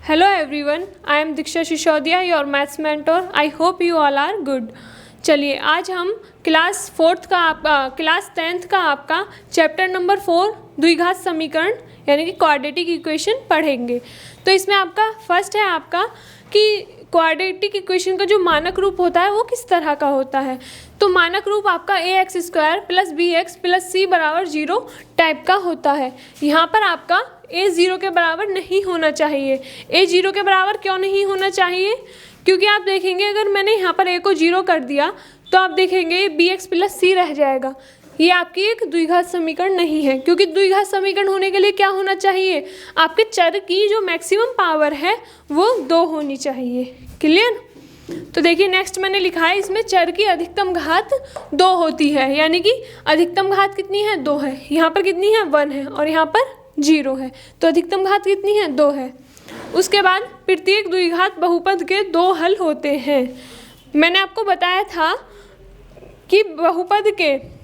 Hello everyone, I am Diksha Shishodia, your maths mentor. I hope you all are good. चलिए आज हम class 10th का आपका chapter number 4 द्विघात समीकरण यानी कि क्वाड्रेटिक इक्वेशन पढ़ेंगे। तो इसमें आपका फर्स्ट है आपका कि क्वाड्रेटिक इक्वेशन का जो मानक रूप होता है वो किस तरह का होता है। तो मानक रूप आपका ax² + bx + c = 0 टाइप का होता है। यहाँ पर आपका a 0 के बराबर नहीं होना चाहिए। a 0 के बराबर क्यों नहीं होना चाहिए? क्योंकि आप देखेंगे अगर मैंने यहाँ पर a को 0 कर दिया तो आप देखेंगे bx + c रह जाएगा। ये आपकी एक द्विघात समीकरण नहीं है, क्योंकि द्विघात समीकरण होने के लिए क्या होना चाहिए? आपके चर की जो मैक्सिमम पावर है वो 2 होनी चाहिए। क्लियर? तो देखिए नेक्स्ट मैंने लिखा है इसमें चर की अधिकतम घात 2 होती है, यानी कि अधिकतम घात कितनी है? 2 है। यहाँ पर कितनी है? 1 है और यहाँ पर 0 है, तो अधिकतम घात कितनी है? 2 है। उसके बाद प्रत्येक द्विघात बहुपद के 2 हल होते हैं। मैंने आपको बताया था कि बहुपद के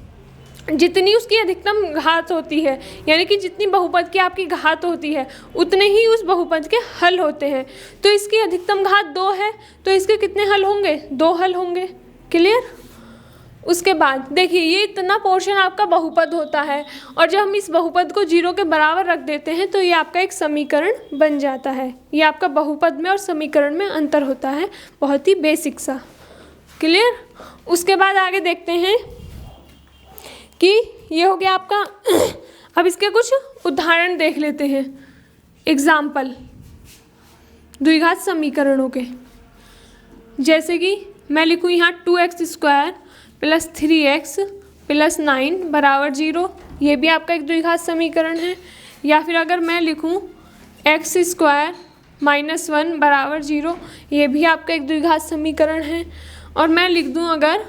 जितनी उसकी अधिकतम घात होती है, यानी कि जितनी बहुपद की आपकी घात होती है उतने ही उस बहुपद के हल होते हैं। तो इसकी अधिकतम घात 2 है, तो इसके कितने हल होंगे? 2 हल होंगे। क्लियर? उसके बाद देखिए ये इतना पोर्शन आपका बहुपद होता है और जब हम इस बहुपद को 0 के बराबर रख देते हैं तो ये आपका एक समीकरण बन जाता है। ये आपका बहुपद में और समीकरण में अंतर होता है, बहुत ही बेसिक सा। क्लियर? उसके बाद आगे देखते हैं कि ये हो गया आपका अब इसके कुछ उदाहरण देख लेते हैं, एग्जाम्पल द्विघात समीकरणों के। जैसे कि मैं लिखूँ यहाँ 2x² + 3x + 9 = 0, ये भी आपका एक द्विघात समीकरण है। या फिर अगर मैं लिखूँ x² - 1 = 0, ये भी आपका एक द्विघात समीकरण है। और मैं लिख दूँ अगर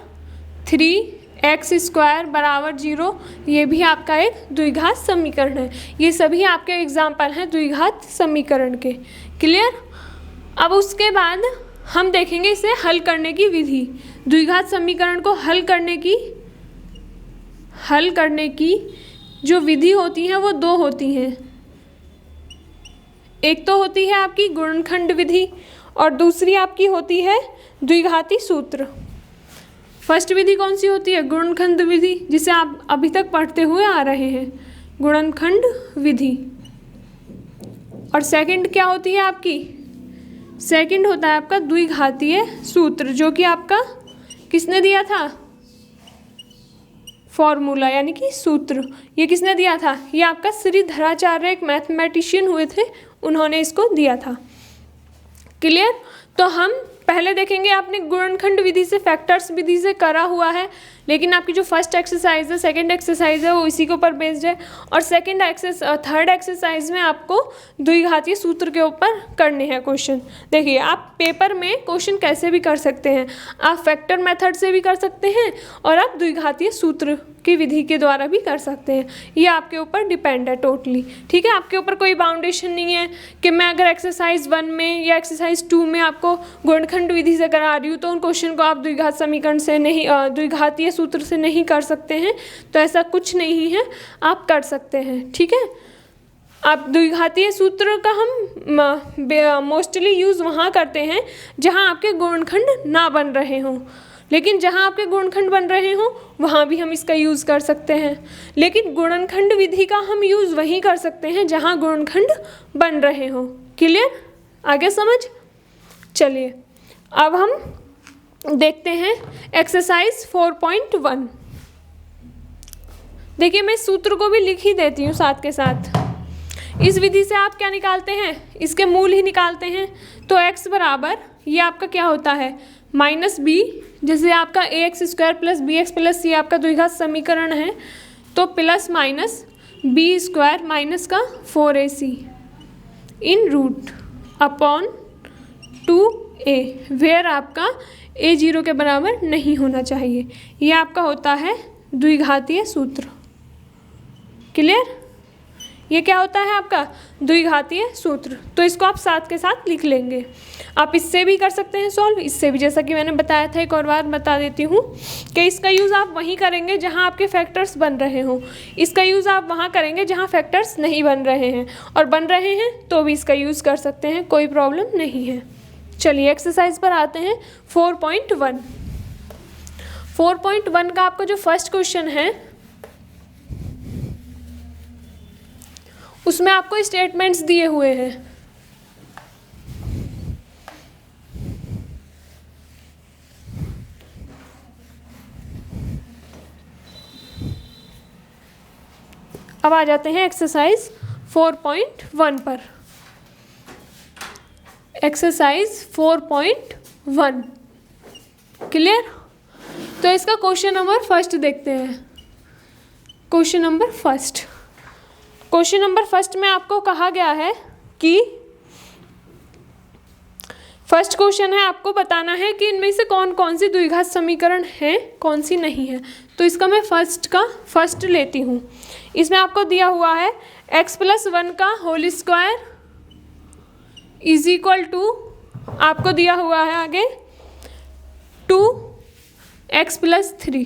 3x² = 0, ये भी आपका एक द्विघात समीकरण है। ये सभी आपके एग्जाम्पल हैं द्विघात समीकरण के। क्लियर? अब उसके बाद हम देखेंगे इसे हल करने की विधि। द्विघात समीकरण को हल करने की जो विधि होती है वो 2 होती हैं। एक तो होती है आपकी गुणनखंड विधि और दूसरी आपकी होती है द्विघाती सूत्र। फर्स्ट विधि कौन सी होती है? गुणनखंड विधि, जिसे आप अभी तक पढ़ते हुए आ रहे हैं, गुणनखंड विधि। और सेकंड क्या होती है आपकी? सेकंड होता है आपका द्विघातीय सूत्र, जो कि आपका किसने दिया था? फॉर्मूला यानी कि सूत्र। ये किसने दिया था? ये आपका श्रीधराचार्य एक मैथमेटिशियन हुए थे, उन्होंने इसको दिया था। क्लियर? तो हम पहले देखेंगे, आपने गुणनखंड विधि से फैक्टर्स विधि से करा हुआ है, लेकिन आपकी जो फर्स्ट एक्सरसाइज है, सेकंड एक्सरसाइज है, वो इसी के ऊपर बेस्ड है। और थर्ड एक्सरसाइज में आपको द्विघातीय सूत्र के ऊपर करने हैं क्वेश्चन। देखिए आप पेपर में क्वेश्चन कैसे भी कर सकते हैं, आप फैक्टर मेथड से भी कर सकते हैं और आप द्विघातीय सूत्र की विधि के द्वारा भी कर सकते हैं। ये आपके ऊपर डिपेंड है टोटली। ठीक है? आपके ऊपर कोई बाउंडेशन नहीं है कि मैं अगर एक्सरसाइज 1 में या एक्सरसाइज 2 में आपको गुणनखंड विधि से करा रही हूँ तो उन क्वेश्चन को आप द्विघात समीकरण से नहीं, द्विघातीय सूत्र से नहीं कर सकते हैं। तो ऐसा कुछ नहीं है, आप कर सकते हैं। ठीक है? आप द्विघातीय सूत्र का हम मोस्टली यूज़ वहाँ करते हैं जहाँ आपके गुणनखंड ना बन रहे हों, लेकिन जहाँ आपके गुणनखंड बन रहे हों वहाँ भी हम इसका यूज़ कर सकते हैं। लेकिन गुणनखंड विधि का हम यूज़ वहीं कर सकते हैं जहाँ गुणनखंड बन रहे हों। क्लियर? आगे समझ? चलिए अब हम देखते हैं एक्सरसाइज 4.1। देखिए मैं सूत्र को भी लिख ही देती हूँ साथ के साथ। इस विधि से आप क्या निकालते हैं? इसके मूल ही निकालते हैं। तो x बराबर ये आपका क्या होता है? -b, जैसे आपका ax² + bx + c आपका द्विघात समीकरण है, तो + -b² - 4ac इन रूट अपॉन 2a, वेयर आपका a 0 के बराबर नहीं होना चाहिए। ये आपका होता है द्विघातीय सूत्र। क्लियर? ये क्या होता है आपका द्विघातीय सूत्र, तो इसको आप साथ के साथ लिख लेंगे। आप इससे भी कर सकते हैं सॉल्व, इससे भी, जैसा कि मैंने बताया था, एक और बार बता देती हूँ कि इसका यूज़ आप वहीं करेंगे जहाँ आपके फैक्टर्स बन रहे हों, इसका यूज़ आप वहाँ करेंगे जहाँ फैक्टर्स नहीं बन रहे हैं, और बन रहे हैं तो भी इसका यूज़ कर सकते हैं, कोई प्रॉब्लम नहीं है। चलिए एक्सरसाइज पर आते हैं 4.1। 4.1 का आपका जो फर्स्ट क्वेश्चन है उसमें आपको स्टेटमेंट्स दिए हुए हैं। अब आ जाते हैं एक्सरसाइज 4.1 पर। Exercise 4.1 clear. तो इसका क्वेश्चन नंबर फर्स्ट देखते हैं। Question number first, question number first में आपको कहा गया है कि फर्स्ट क्वेश्चन है, आपको बताना है कि इनमें से कौन कौन सी द्विघात समीकरण है, कौन सी नहीं है। तो इसका मैं फर्स्ट लेती हूँ। इसमें आपको दिया हुआ है x+1 का whole square is equal to, आपको दिया हुआ है आगे 2x+3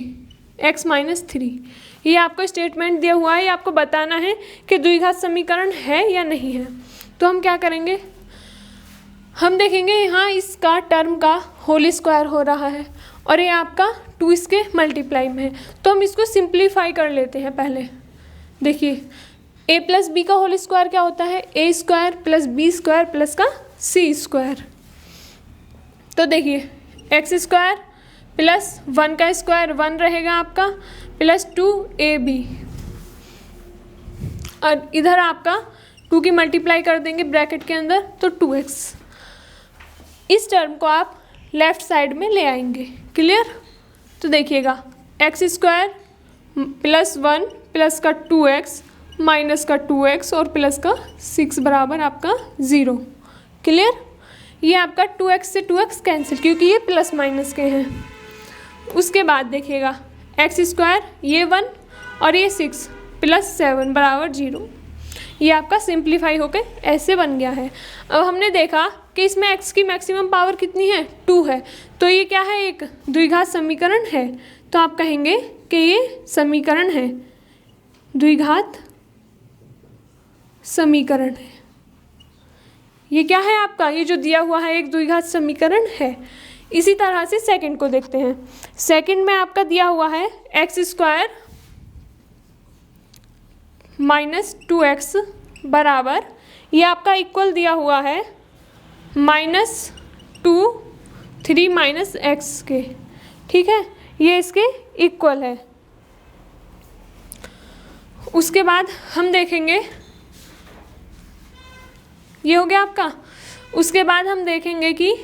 x-3। ये आपको स्टेटमेंट दिया हुआ है, ये आपको बताना है कि द्विघात समीकरण है या नहीं है। तो हम क्या करेंगे, हम देखेंगे यहाँ इसका टर्म का होल स्क्वायर हो रहा है और ये आपका 2 इसके मल्टीप्लाई में है, तो हम इसको सिंप्लीफाई कर लेते हैं। पहले देखिए a+b का होल स्क्वायर क्या होता है, a² + b² प्लस का c²। तो देखिए x² प्लस 1 का स्क्वायर 1 रहेगा आपका, प्लस 2ab, और इधर आपका 2 की मल्टीप्लाई कर देंगे ब्रैकेट के अंदर तो 2x। इस टर्म को आप लेफ्ट साइड में ले आएंगे। क्लियर। तो देखिएगा x² प्लस 1 प्लस का 2x माइनस का 2x और प्लस का 6 बराबर आपका 0। क्लियर। ये आपका 2x से 2x कैंसिल, क्योंकि ये प्लस माइनस के हैं। उसके बाद देखिएगा x² ये 1 और ये 6 प्लस 7 बराबर 0। ये आपका सिंप्लीफाई होकर ऐसे बन गया है। अब हमने देखा कि इसमें x की मैक्सिमम पावर कितनी है, 2 है, तो ये क्या है, एक द्विघात समीकरण है। तो आप कहेंगे कि ये समीकरण है, द्विघात समीकरण है। ये क्या है आपका, ये जो दिया हुआ है एक द्विघात समीकरण है। इसी तरह से सेकंड को देखते हैं। सेकंड में आपका दिया हुआ है x² माइनस 2x बराबर, ये आपका इक्वल दिया हुआ है -2 3 माइनस x के। ठीक है, ये इसके इक्वल है। उसके बाद हम देखेंगे, ये हो गया आपका। उसके बाद हम देखेंगे कि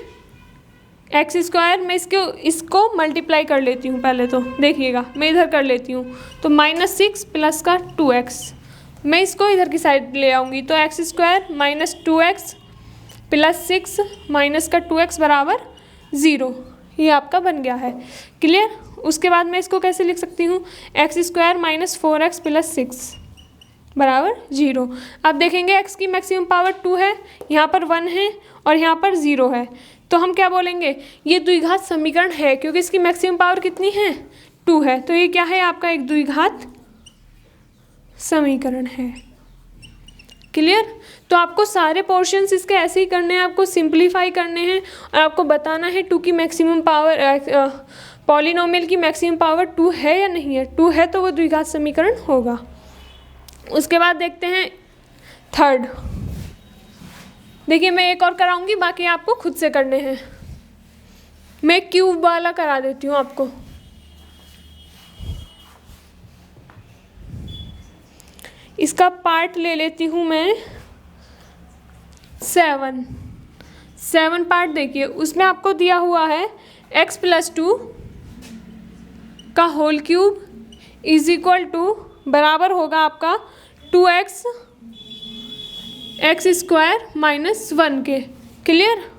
x² मैं इसको मल्टीप्लाई कर लेती हूँ। पहले तो देखिएगा मैं इधर कर लेती हूँ, तो -6 प्लस का 2x, मैं इसको इधर की साइड ले आऊँगी, तो x² minus 2x plus 6 minus का 2x बराबर 0। ये आपका बन गया है। क्लियर। उसके बाद मैं इसको कैसे लिख सकती हूँ, x² माइनस 4x प्लस 6 बराबर 0। अब देखेंगे x की मैक्सिमम पावर 2 है, यहाँ पर 1 है और यहाँ पर 0 है, तो हम क्या बोलेंगे, ये द्विघात समीकरण है, क्योंकि इसकी मैक्सिमम पावर कितनी है, 2 है। तो ये क्या है आपका, एक द्विघात समीकरण है। क्लियर। तो आपको सारे पोर्शंस इसके ऐसे ही करने हैं, आपको सिंप्लीफाई करने हैं और आपको बताना है 2 की मैक्सिमम पावर, पॉलिनोमियल की मैक्सिमम पावर 2 है या नहीं है। 2 है तो वो द्विघात समीकरण होगा। उसके बाद देखते हैं थर्ड। देखिए मैं एक और कराऊंगी, बाकी आपको खुद से करने हैं। मैं क्यूब वाला करा देती हूँ आपको। इसका पार्ट ले लेती हूँ मैं 7 पार्ट। देखिए उसमें आपको दिया हुआ है x+2 का whole cube is equal to बराबर होगा आपका 2x x² माइनस 1 के। क्लियर।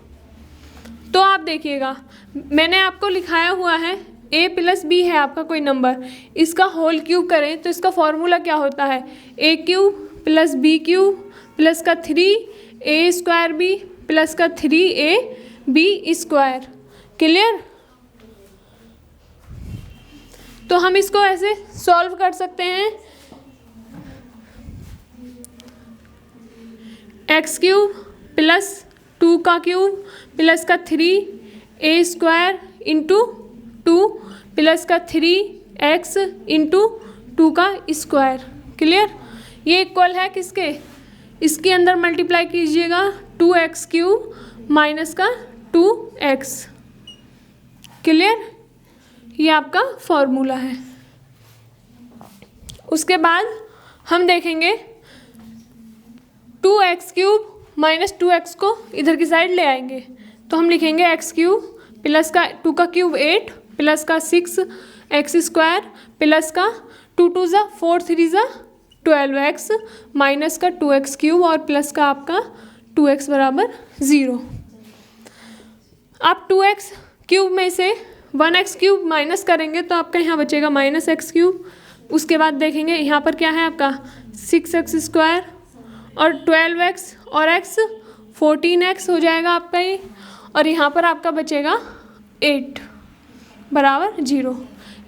तो आप देखिएगा मैंने आपको लिखाया हुआ है a+b है आपका कोई नंबर, इसका होल क्यूब करें तो इसका फॉर्मूला क्या होता है, a³ plus B cube plus का 3a² प्लस का 3ab²। क्लियर? तो हम इसको ऐसे सॉल्व कर सकते हैं। x³ प्लस 2 का क्यूब प्लस का 3a² इंटू 2 प्लस का 3x इंटू 2 का स्क्वायर। क्लियर? ये इक्वल है किसके? इसके अंदर मल्टीप्लाई कीजिएगा 2x³ माइनस का 2x। क्लियर? ये आपका फॉर्मूला है। उसके बाद हम देखेंगे 2x³ माइनस 2x को इधर की साइड ले आएंगे तो हम लिखेंगे x³ प्लस का 2 का क्यूब 8 प्लस का 6x² प्लस का 2 2 ज़ा 4 3 ज़ा 12x माइनस का 2x³ और प्लस का आपका 2x बराबर 0। आप 2x³ में से 1x³ माइनस करेंगे तो आपका यहाँ बचेगा -x³। उसके बाद देखेंगे यहाँ पर क्या है आपका 6x² और 12x और x 14x हो जाएगा आपका ये, और यहाँ पर आपका बचेगा 8 बराबर 0।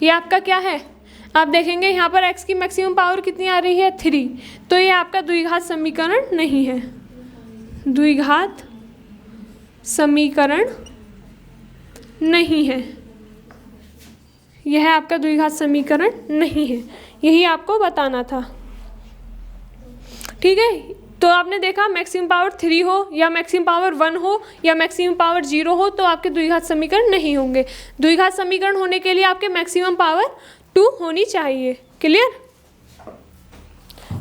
ये आपका क्या है? आप देखेंगे यहाँ पर x की मैक्सिमम पावर कितनी आ रही है 3, तो ये आपका द्विघात समीकरण नहीं है। द्विघात समीकरण नहीं है, यह आपका द्विघात समीकरण नहीं है, यही आपको बताना था। ठीक है? तो आपने देखा मैक्सिमम पावर 3 हो या मैक्सिमम पावर 1 हो या मैक्सिमम पावर 0 हो तो आपके द्विघात समीकरण नहीं होंगे। द्विघात समीकरण होने के लिए आपके मैक्सिमम पावर 2 होनी चाहिए। क्लियर?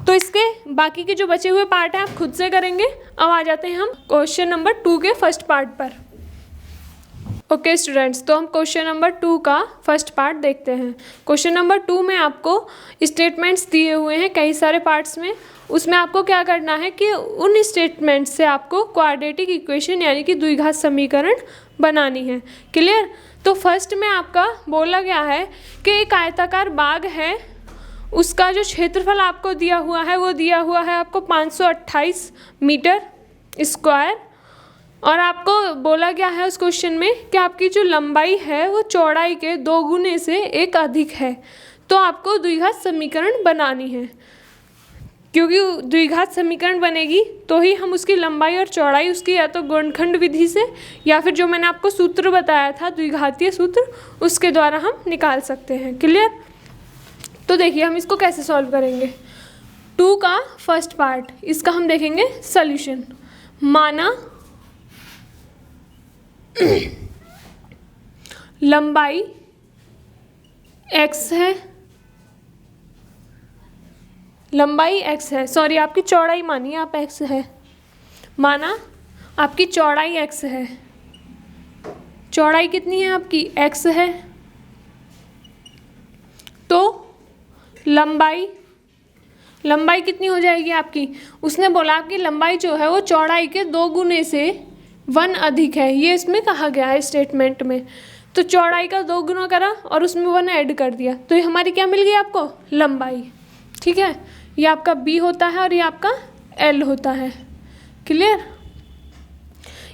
तो इसके बाकी के जो बचे हुए पार्ट हैं आप खुद से करेंगे। अब आ जाते हैं हम क्वेश्चन नंबर 2 के फर्स्ट पार्ट पर। ओके स्टूडेंट्स, तो हम क्वेश्चन नंबर 2 का फर्स्ट पार्ट देखते हैं। क्वेश्चन नंबर 2 में आपको स्टेटमेंट्स दिए हुए हैं कई सारे पार्ट्स में। उसमें आपको क्या करना है कि उन स्टेटमेंट से आपको क्वाड्रेटिक इक्वेशन यानी कि द्विघात समीकरण बनानी है। क्लियर? तो फर्स्ट में आपका बोला गया है कि एक आयताकार बाग है, उसका जो क्षेत्रफल आपको दिया हुआ है वो दिया हुआ है आपको 528 मीटर स्क्वायर, और आपको बोला गया है उस क्वेश्चन में कि आपकी जो लंबाई है वो चौड़ाई के 2 गुने से 1 अधिक है। तो आपको द्विघात समीकरण बनानी है, क्योंकि द्विघात समीकरण बनेगी तो ही हम उसकी लंबाई और चौड़ाई उसकी या तो गुणनखंड विधि से या फिर जो मैंने आपको सूत्र बताया था द्विघातीय सूत्र उसके द्वारा हम निकाल सकते हैं। क्लियर? तो देखिए हम इसको कैसे सॉल्व करेंगे। 2 का फर्स्ट पार्ट, इसका हम देखेंगे सॉल्यूशन। माना लंबाई x है, लंबाई x है, सॉरी आपकी चौड़ाई मानिए आप x है, माना आपकी चौड़ाई x है। चौड़ाई कितनी है आपकी? x है। तो लंबाई कितनी हो जाएगी आपकी? उसने बोला आपकी लंबाई जो है वो चौड़ाई के 2 गुने से 1 अधिक है, ये इसमें कहा गया है स्टेटमेंट में। तो चौड़ाई का 2 गुना करा और उसमें 1 ऐड कर दिया तो ये हमारी क्या मिल गई आपको? लंबाई। ठीक है? ये आपका b होता है और ये आपका l होता है। क्लियर?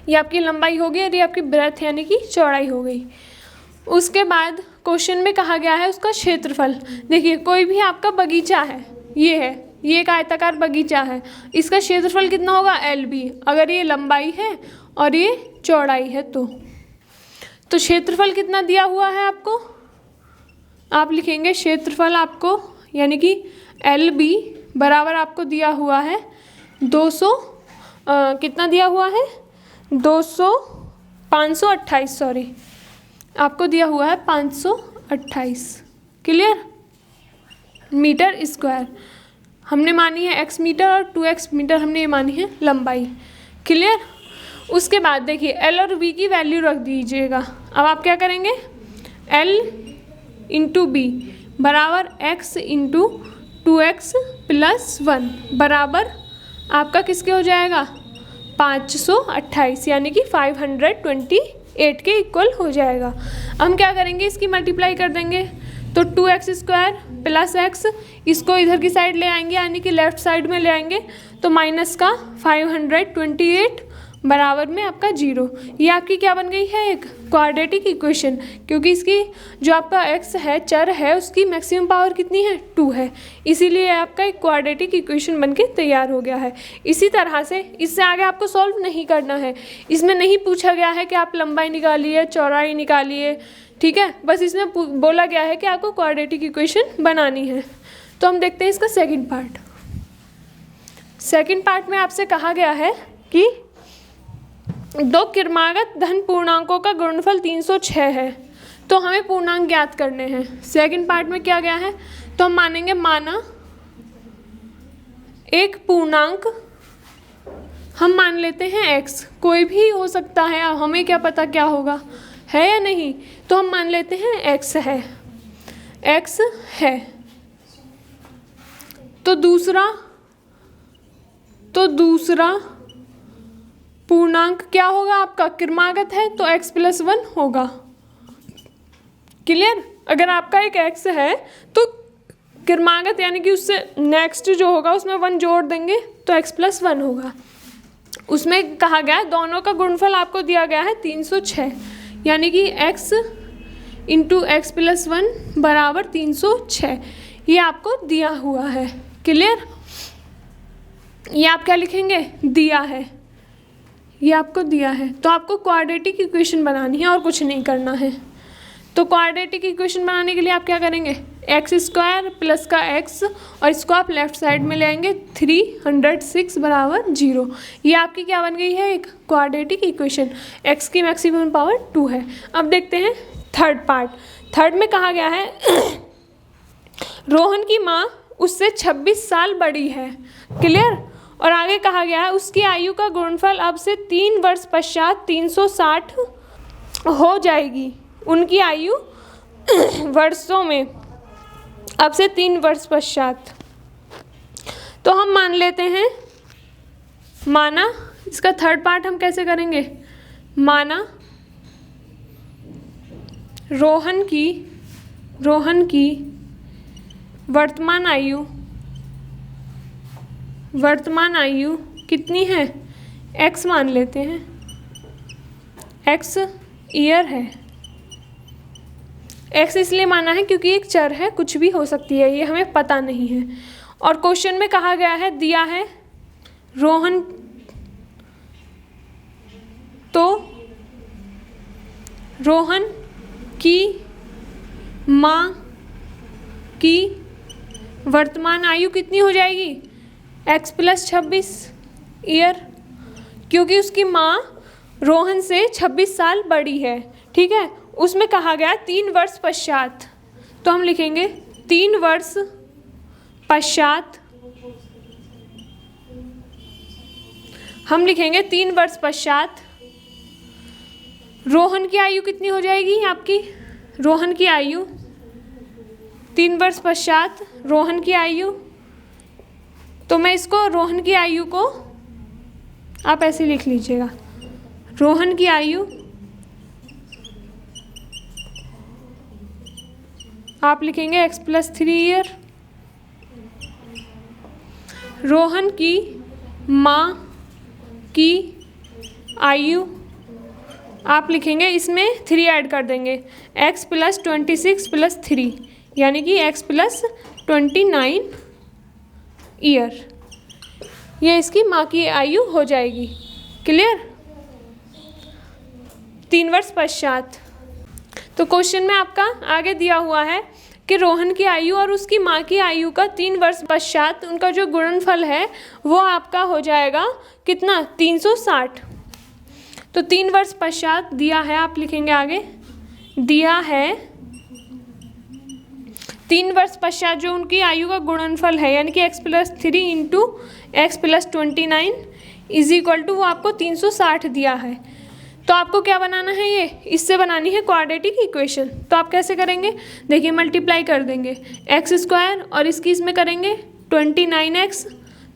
ये आपकी लंबाई हो गई और ये आपकी ब्रेथ यानी कि चौड़ाई हो गई। उसके बाद क्वेश्चन में कहा गया है उसका क्षेत्रफल। देखिए कोई भी आपका बगीचा है, ये है, ये एक आयताकार बगीचा है, इसका क्षेत्रफल कितना होगा? LB, अगर ये लंबाई है और ये चौड़ाई है तो क्षेत्रफल कितना दिया हुआ है आपको? आप लिखेंगे क्षेत्रफल आपको यानी कि LB बराबर आपको दिया हुआ है 200 कितना दिया हुआ है? 528 सॉरी, आपको दिया हुआ है 528। क्लियर? मीटर स्क्वायर हमने मानी है x मीटर और 2x मीटर हमने ये मानी है लंबाई। क्लियर? उसके बाद देखिए L और B की वैल्यू रख दीजिएगा। अब आप क्या करेंगे? L इंटू B बराबर x इंटू 2x प्लस 1 बराबर आपका किसके हो जाएगा? 528 यानी कि 528 के इक्वल हो जाएगा। हम क्या करेंगे? इसकी मल्टीप्लाई कर देंगे तो 2x² प्लस एक्स, इसको इधर की साइड ले आएंगे यानी कि लेफ्ट साइड में ले आएंगे तो माइनस का 528 बराबर में आपका 0। ये आपकी क्या बन गई है, एक क्वाड्रेटिक इक्वेशन, क्योंकि इसकी जो आपका x है, चर है, उसकी मैक्सिमम पावर कितनी है, 2 है, इसीलिए आपका एक क्वाड्रेटिक इक्वेशन बनके तैयार हो गया है। इसी तरह से इससे आगे आपको सॉल्व नहीं करना है, इसमें नहीं पूछा गया है कि आप लंबाई निकालिए, चौड़ाई निकालिए, ठीक है, बस इसमें बोला गया है कि आपको क्वाड्रेटिक इक्वेशन बनानी है। तो हम देखते हैं इसका सेकेंड पार्ट। सेकेंड पार्ट में आपसे कहा गया है कि दो क्रमागत धन पूर्णांकों का गुणनफल 306 है, तो हमें पूर्णांक ज्ञात करने हैं। सेकंड पार्ट में क्या गया है, तो हम मानेंगे माना एक पूर्णांक हम मान लेते हैं x, कोई भी हो सकता है, अब हमें क्या पता क्या होगा, है या नहीं, तो हम मान लेते हैं x है, x है। तो दूसरा पूर्णांक क्या होगा, आपका क्रमागत है तो x + 1 होगा। क्लियर? अगर आपका एक x है तो क्रमागत यानी कि उससे नेक्स्ट जो होगा उसमें 1 जोड़ देंगे तो x + 1 होगा। उसमें कहा गया है दोनों का गुणनफल आपको दिया गया है 306, यानी कि x × x + 1 बराबर 306, ये आपको दिया हुआ है। क्लियर? ये आप क्या लिखेंगे, दिया है, ये आपको दिया है, तो आपको क्वाड्रेटिक इक्वेशन बनानी है और कुछ नहीं करना है। तो क्वाड्रेटिक इक्वेशन बनाने के लिए आप क्या करेंगे, x² प्लस का x और इसको आप लेफ्ट साइड में ले आएंगे, 306 बराबर 0। ये आपकी क्या बन गई है, एक क्वाड्रेटिक इक्वेशन, x की मैक्सिमम पावर 2 है। अब देखते हैं थर्ड पार्ट। थर्ड में कहा गया है रोहन की माँ उससे 26 साल बड़ी है। क्लियर? और आगे कहा गया है उसकी आयु का गुणनफल अब से 3 वर्ष पश्चात 360 हो जाएगी। उनकी आयु वर्षों में अब से 3 वर्ष पश्चात, तो हम मान लेते हैं, माना इसका थर्ड पार्ट हम कैसे करेंगे, माना रोहन की वर्तमान आयु कितनी है, x मान लेते हैं, x ईयर है। x इसलिए माना है क्योंकि एक चर है, कुछ भी हो सकती है, ये हमें पता नहीं है। और क्वेश्चन में कहा गया है, दिया है रोहन की माँ की वर्तमान आयु कितनी हो जाएगी, x + 26 ईयर, क्योंकि उसकी माँ रोहन से 26 साल बड़ी है। ठीक है, उसमें कहा गया 3 वर्ष पश्चात, तो हम लिखेंगे 3 वर्ष पश्चात, हम लिखेंगे 3 वर्ष पश्चात रोहन की आयु कितनी हो जाएगी, आपकी रोहन की आयु 3 वर्ष पश्चात रोहन की आयु, तो मैं इसको रोहन की आयु को आप ऐसे लिख लीजिएगा, रोहन की आयु आप लिखेंगे x + 3 ईयर, रोहन की माँ की आयु आप लिखेंगे, इसमें 3 ऐड कर देंगे, x + 26 + 3 यानी कि x + 29 ईयर, ये इसकी माँ की आयु हो जाएगी। क्लियर? 3 वर्ष पश्चात। तो क्वेश्चन में आपका आगे दिया हुआ है कि रोहन की आयु और उसकी माँ की आयु का 3 वर्ष पश्चात उनका जो गुणनफल है वो आपका हो जाएगा कितना, 360। तो 3 वर्ष पश्चात दिया है, आप लिखेंगे आगे, दिया है 3 वर्ष पश्चात जो उनकी आयु का गुणनफल है यानी कि x + 3 × x + 29 = वो आपको 360 दिया है। तो आपको क्या बनाना है, ये इससे बनानी है क्वाड्रेटिक इक्वेशन। तो आप कैसे करेंगे, देखिए मल्टीप्लाई कर देंगे x² और इसकी इसमें करेंगे 29x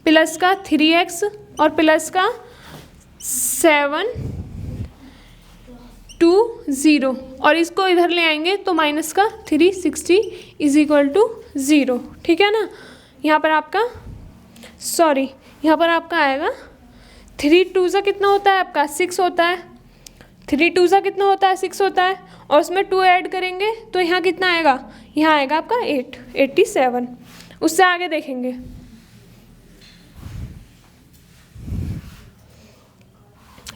प्लस का 3x और प्लस का 720 और इसको इधर ले आएंगे तो माइनस का 360 = 0, ठीक है ना। यहाँ पर आपका यहाँ पर आपका आएगा 3 2 सा कितना होता है आपका 6 होता है, 3 2 सा कितना होता है 6 होता है, और उसमें 2 ऐड करेंगे तो यहाँ कितना आएगा, यहाँ आएगा आपका 87। उससे आगे देखेंगे,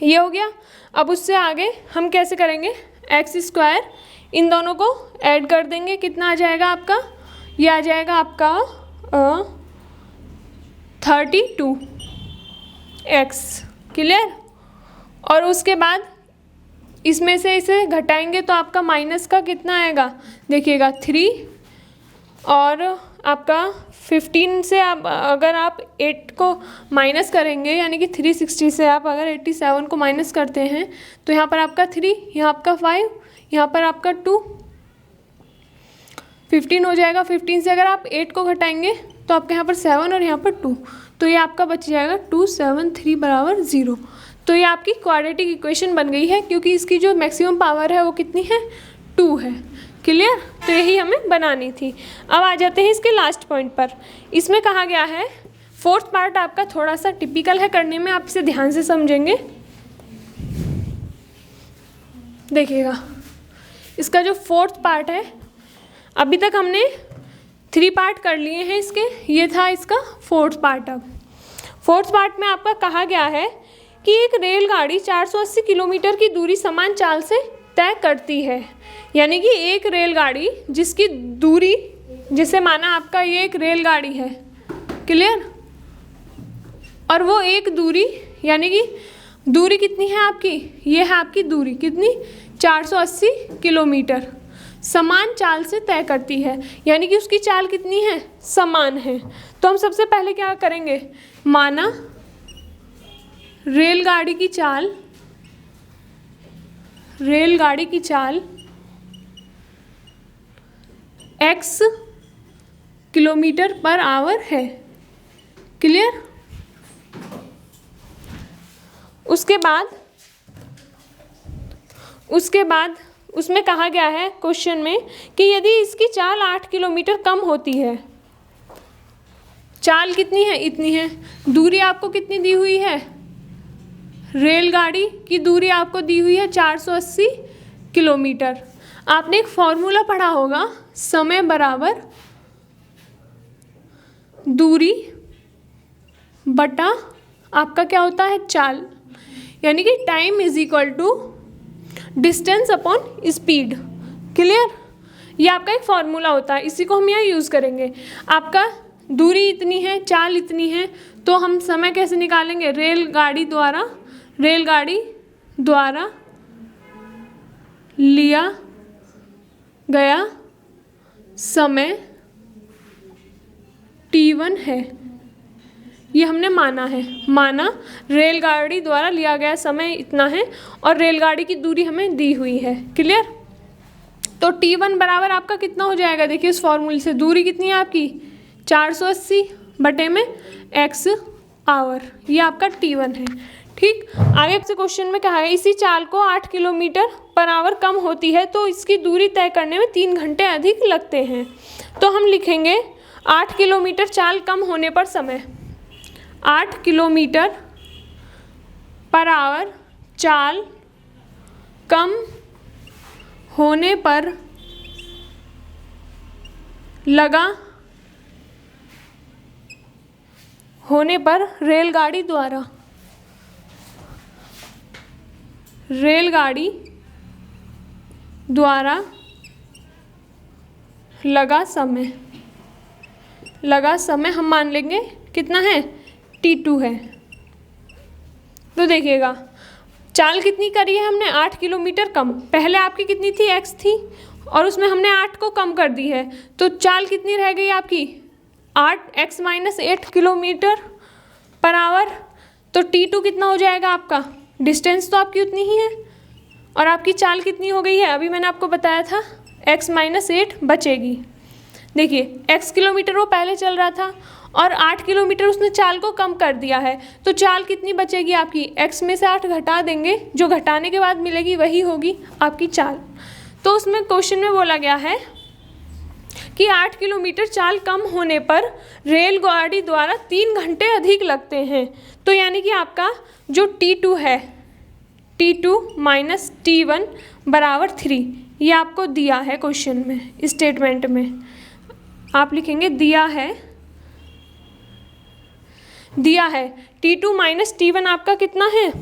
ये हो गया। अब उससे आगे हम कैसे करेंगे, x² इन दोनों को ऐड कर देंगे, कितना आ जाएगा आपका, ये आ जाएगा आपका 32x, क्लियर। और उसके बाद इसमें से इसे घटाएंगे तो आपका माइनस का कितना आएगा, देखिएगा 3, और आपका 15 से आप अगर आप 8 को माइनस करेंगे, यानी कि 360 से आप अगर 87 को माइनस करते हैं तो यहाँ पर आपका 3, यहाँ आपका 5, यहाँ पर आपका 2, 15 हो जाएगा। 15 से अगर आप 8 को घटाएंगे तो आपके यहाँ पर 7 और यहाँ पर 2, तो ये आपका बच जाएगा 273 बराबर 0। तो ये आपकी क्वाड्रेटिक इक्वेशन बन गई है, क्योंकि इसकी जो मैक्सिमम पावर है वो कितनी है, 2 है, क्लियर। तो यही हमें बनानी थी। अब आ जाते हैं इसके लास्ट पॉइंट पर। इसमें कहा गया है, फोर्थ पार्ट आपका थोड़ा सा टिपिकल है करने में, आप इसे ध्यान से समझेंगे। देखिएगा इसका जो फोर्थ पार्ट है, अभी तक हमने 3 पार्ट कर लिए हैं इसके, ये था इसका फोर्थ पार्ट। अब फोर्थ पार्ट में आपका कहा गया है कि एक रेलगाड़ी 480 किलोमीटर की दूरी समान चाल से तय करती है। यानी कि एक रेलगाड़ी जिसकी दूरी, जैसे माना आपका ये एक रेलगाड़ी है, क्लियर, और वो एक दूरी, यानी कि दूरी कितनी है आपकी, ये है आपकी दूरी कितनी, 480 किलोमीटर समान चाल से तय करती है, यानी कि उसकी चाल कितनी है, समान है। तो हम सबसे पहले क्या करेंगे, माना रेलगाड़ी की चाल x किलोमीटर पर आवर है, क्लियर। उसके बाद उसमें कहा गया है क्वेश्चन में कि यदि इसकी चाल 8 किलोमीटर कम होती है, चाल कितनी है, इतनी है, दूरी आपको कितनी दी हुई है, रेलगाड़ी की दूरी आपको दी हुई है 480 किलोमीटर। आपने एक फॉर्मूला पढ़ा होगा, समय बराबर दूरी बटा आपका क्या होता है, चाल, यानी कि time is equal to distance upon speed, clear. ये आपका एक फॉर्मूला होता है, इसी को हम यहाँ यूज़ करेंगे। आपका दूरी इतनी है, चाल इतनी है, तो हम समय कैसे निकालेंगे, रेलगाड़ी द्वारा लिया गया समय t1 है, ये हमने माना रेलगाड़ी द्वारा लिया गया समय इतना है और रेलगाड़ी की दूरी हमें दी हुई है, क्लियर। तो t1 बराबर आपका कितना हो जाएगा, देखिए इस फॉर्मूले से दूरी कितनी है आपकी 480 बटे में x आवर, ये आपका t1 है, ठीक। आगे से क्वेश्चन में कहा है इसी चाल को 8 किलोमीटर पर आवर कम होती है तो इसकी दूरी तय करने में 3 घंटे अधिक लगते हैं। तो हम लिखेंगे 8 किलोमीटर चाल कम होने पर समय, 8 किलोमीटर पर आवर चाल कम होने पर रेलगाड़ी द्वारा लगा समय हम मान लेंगे कितना है, t2 है। तो देखिएगा चाल कितनी करी है हमने, 8 किलोमीटर कम, पहले आपकी कितनी थी, x थी, और उसमें हमने 8 को कम कर दी है, तो चाल कितनी रह गई आपकी 8x - 8 किलोमीटर पर आवर। तो t2 कितना हो जाएगा आपका, डिस्टेंस तो आपकी उतनी ही है और आपकी चाल कितनी हो गई है, अभी मैंने आपको बताया था x - 8 बचेगी। देखिए x किलोमीटर वो पहले चल रहा था और 8 किलोमीटर उसने चाल को कम कर दिया है, तो चाल कितनी बचेगी आपकी, x में से 8 घटा देंगे, जो घटाने के बाद मिलेगी वही होगी आपकी चाल। तो उसमें क्वेश्चन में बोला गया है कि 8 किलोमीटर चाल कम होने पर रेलगाड़ी द्वारा 3 घंटे अधिक लगते हैं। तो यानी कि आपका जो T2 है, T2 माइनस T1 बराबर 3, ये आपको दिया है क्वेश्चन में, स्टेटमेंट में आप लिखेंगे दिया है T2 माइनस T1 आपका कितना है,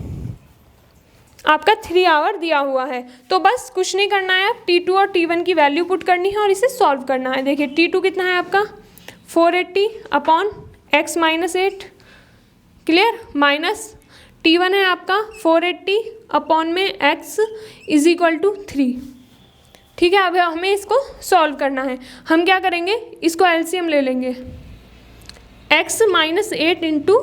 आपका 3 आवर दिया हुआ है। तो बस कुछ नहीं करना है, आप T2 और T1 की वैल्यू पुट करनी है और इसे सॉल्व करना है। देखिए T2 कितना है आपका 480 upon x minus 8, clear, minus T1 है आपका 480 अपॉन में x इज इक्वल टू 3। ठीक है, अब हमें इसको सॉल्व करना है। हम क्या करेंगे, इसको एलसीएम ले लेंगे, x माइनस 8 इंटू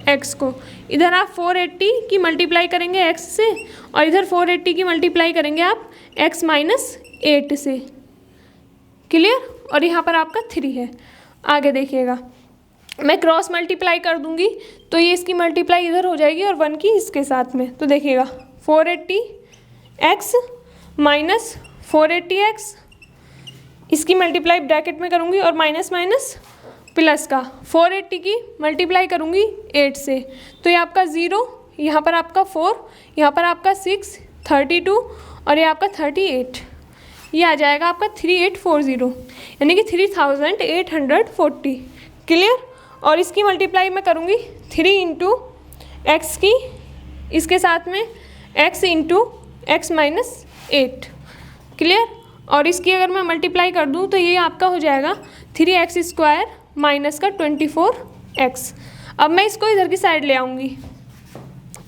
एक्स को, इधर आप 480 की मल्टीप्लाई करेंगे x से और इधर 480 की मल्टीप्लाई करेंगे आप x माइनस 8 से, क्लियर, और यहाँ पर आपका 3 है। आगे देखिएगा, मैं क्रॉस मल्टीप्लाई कर दूंगी तो ये इसकी मल्टीप्लाई इधर हो जाएगी और 1 की इसके साथ में। तो देखिएगा 480x माइनस 480x, इसकी मल्टीप्लाई ब्रैकेट में करूँगी और माइनस माइनस प्लस का 480 की मल्टीप्लाई करूँगी 8 से, तो ये आपका 0, यहाँ पर आपका 4, यहाँ पर आपका 6, 32 और ये आपका 38, ये आ जाएगा आपका 3840, यानी कि 3840, क्लियर। और इसकी मल्टीप्लाई मैं करूँगी 3 इंटू एक्स की, इसके साथ में x into x minus 8, clear. और इसकी अगर मैं मल्टीप्लाई कर दूँ तो ये आपका हो जाएगा 3x स्क्वायर माइनस का 24x। अब मैं इसको इधर की साइड ले आऊँगी,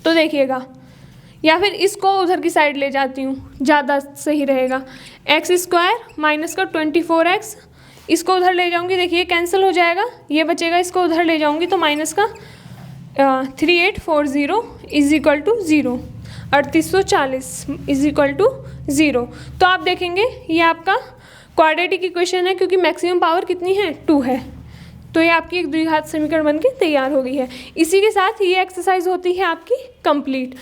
तो देखिएगा, या फिर इसको उधर की साइड ले जाती हूँ, ज़्यादा सही रहेगा, x स्क्वायर माइनस का 24x, इसको उधर ले जाऊँगी, देखिए कैंसिल हो जाएगा, ये बचेगा, इसको उधर ले जाऊँगी तो माइनस का 3840 is equal to 0, 3840 is equal to 0। तो आप देखेंगे ये आपका क्वाड्रेटिक इक्वेशन है, क्योंकि मैक्सिमम पावर कितनी है 2 है, तो ये आपकी एक द्विघात समीकरण बनके तैयार हो गई है। इसी के साथ ये एक्सरसाइज होती है आपकी कंप्लीट।